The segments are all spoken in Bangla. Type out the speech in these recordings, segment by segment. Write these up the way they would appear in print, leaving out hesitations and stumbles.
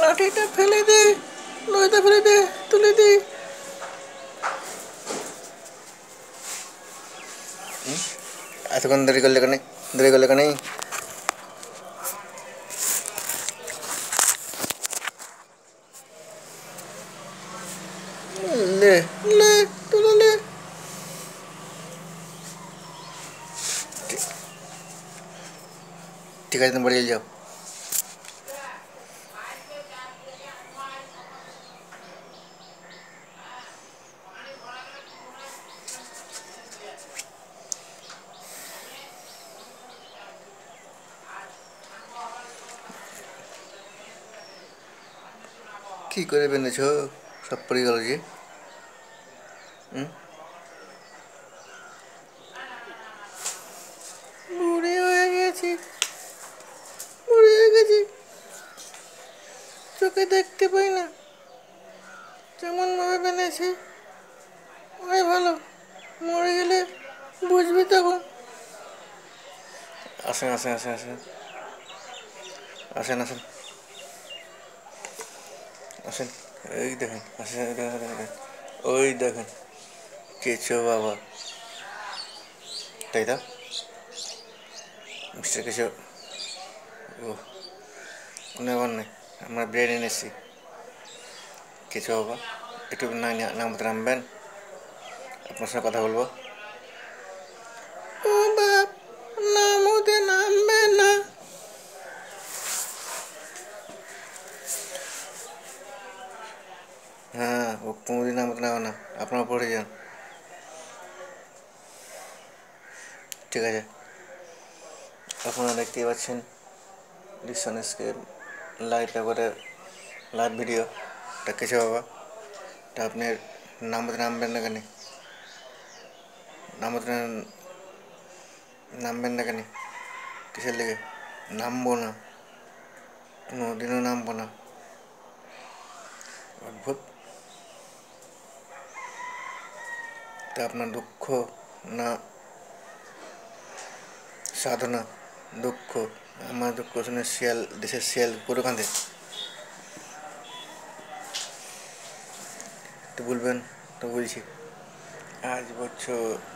লাঠিটা ফেলে দে, নয়টা ফেলে দে, তুলে দে। এতক্ষণ দেরি করলে কেন? দেরি করলে কেন? লে লে তুলে লে। ঠিক আছে, তুমি বাড়ি যাও। কী করে বেঁধেছ? সব পড়ে গেল যে। বুড়ি হয়ে গেছি, বুড়ি হয়ে গেছি, চোখে দেখতে পাই না। যেমনভাবে বেঁধেছি ওই ভালো, মরে গেলে বুঝবি তখন। আসেন আসেন আসেন আসেন আসেন আসেন আসেন। এই দেখেন, আসেন, দেখেন, ওই দেখেন কেঁচো বাবা, তাই তো মিস্টার কেঁচো। ও কোনো ব্যাপার নেই, আমরা ব্রেড এনেছি। কেঁচো বাবা, একটু নামতে নামবেন, আপনার সঙ্গে কথা বলবো। ও বাপ, নামতে নামবে না। হ্যাঁ, ও কোনোদিন নামতে নামবে না, আপনারা পড়ে যান। ঠিক আছে, আপনারা দেখতেই পাচ্ছেন ডিকশন স্কেল লাইভ পেপারে লাইভ ভিডিও। তা কেঁচো বাবা, তা আপনি নামতে নামবেন না কেন? নামতে নামবেন না কেন? কিসের লেগে? নামবো না, কোনোদিনও নামবো না। অদ্ভুত। তা আপনার দুঃখ না সাধনা? দুঃখ, আমার দুঃখ শুনে শিয়াল, দেশের শিয়াল পুরো কাঁদে। তো বলবেন, তো বলছি,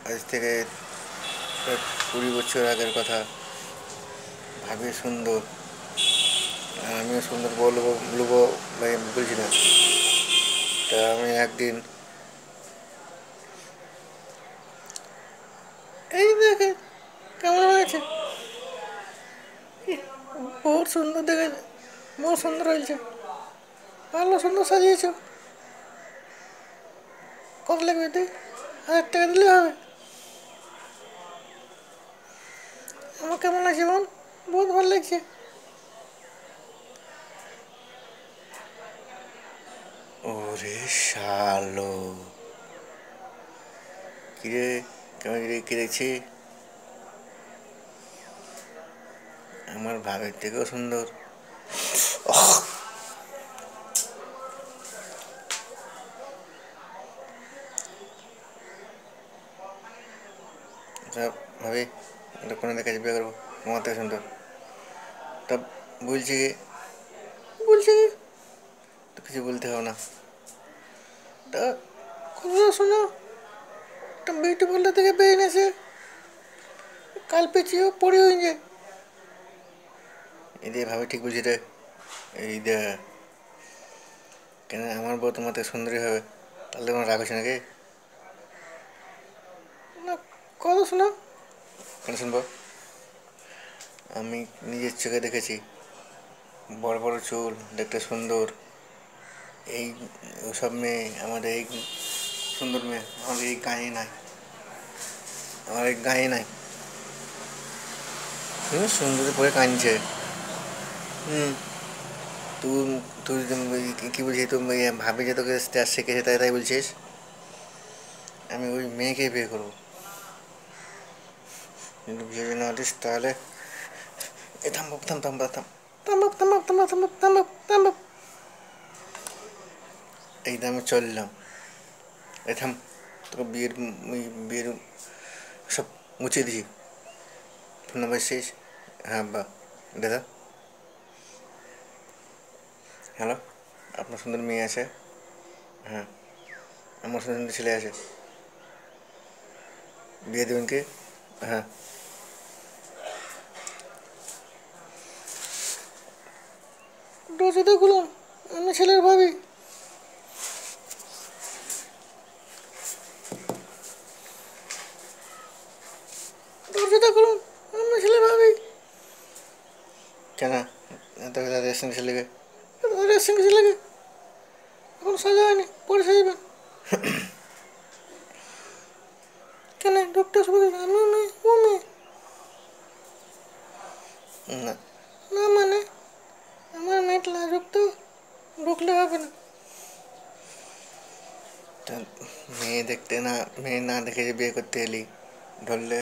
আজ থেকে 20 বছর আগের কথা। ভাবি সুন্দর, আর আমিও সুন্দর বলবো বলবো ভাই, বলছি না। তা আমি একদিন, এই দেখে কেমন হয়েছে, বহুত সুন্দর দেখেছে, বহুত সুন্দর হয়েছে, ভালো সুন্দর সাজিয়েছ। কত লাগবে? তুই 1000 টাকা দিলে হবে। আমার কেমন লাগছে বল? বহুত ভালো লাগছে। ওরে শালো, কিরে কেমন কি দেখছি? আমার ভাবের থেকেও সুন্দর। ভাবি, কোনো দেখে বিয়ে করবো, আমার থেকে সুন্দর। তা বলছি বলছি তো কিছু বলতে হবে না। তা কথা শোনো, একটা বিউটি পার্লার থেকে পেয়ে এনেছে, কাল পেঁচিয়েও পড়ে হয়ে যায়। এই দিয়ে ভাবি ঠিক বুঝি রে, এই দে কেন আমার বউ তোমার থেকে সুন্দরী হবে? তাহলে তোমার রাগ হচ্ছে নাকি? না, কথা শোনো। কেন শুনবো? আমি নিজের চোখে দেখেছি, বড় বড় চুল, দেখতে সুন্দর। এই ওসব মেয়ে, আমাদের এই সুন্দর মেয়ে আমাদের এই গাঁয়ে নাই, আমার এই গাঁয়ে নাই। সুন্দরী পরে কাঁদছে। হুম, তুই তুই কী বলছিস? তুই ভাবি যে তোকে স্টার শিখেছে, তাই তাই বলছিস? আমি ওই মেয়েকে বিয়ে করবো, কিন্তু বিয়ে যদি না দিস তাহলে এ থাম বাবু, থাম থাম থাম থাম থাম বাবু, থাম বাবু, থাম বাবু, থাম বাবু, থাম বাবু, থাম বাবু। এই দামে চললাম। এ থাম, তোকে বিয়ের সব গুছিয়ে দিছি। ফোন নাম্বার শেষ। হ্যাঁ বা দাদা, হ্যালো, আপনার সুন্দর মেয়ে আছে। হ্যাঁ, আমার সুন্দর সুন্দর ছেলে আছে। বিয়ে দেবেন কি? হ্যাঁ, দরজাটা খুলুন, আমি ছেলের ভাবি। দরজাটা খুলুন, আমি ছেলের ভাবি। কেন এত তাদের সঙ্গে ছেলেকে? তাদের সঙ্গে ছেলেকে এখন সাজা হয়নি, পরে সাজাবেন। কেন ডক্টর সবাই আমি মেয়ে ও মেয়ে? না, না মানে আমার মেয়েটা লাজুক তো, ঢুকলে হবে না। তা মেয়ে দেখতে না, মেয়ে না দেখে যে বিয়ে করতে এলি, ধরলে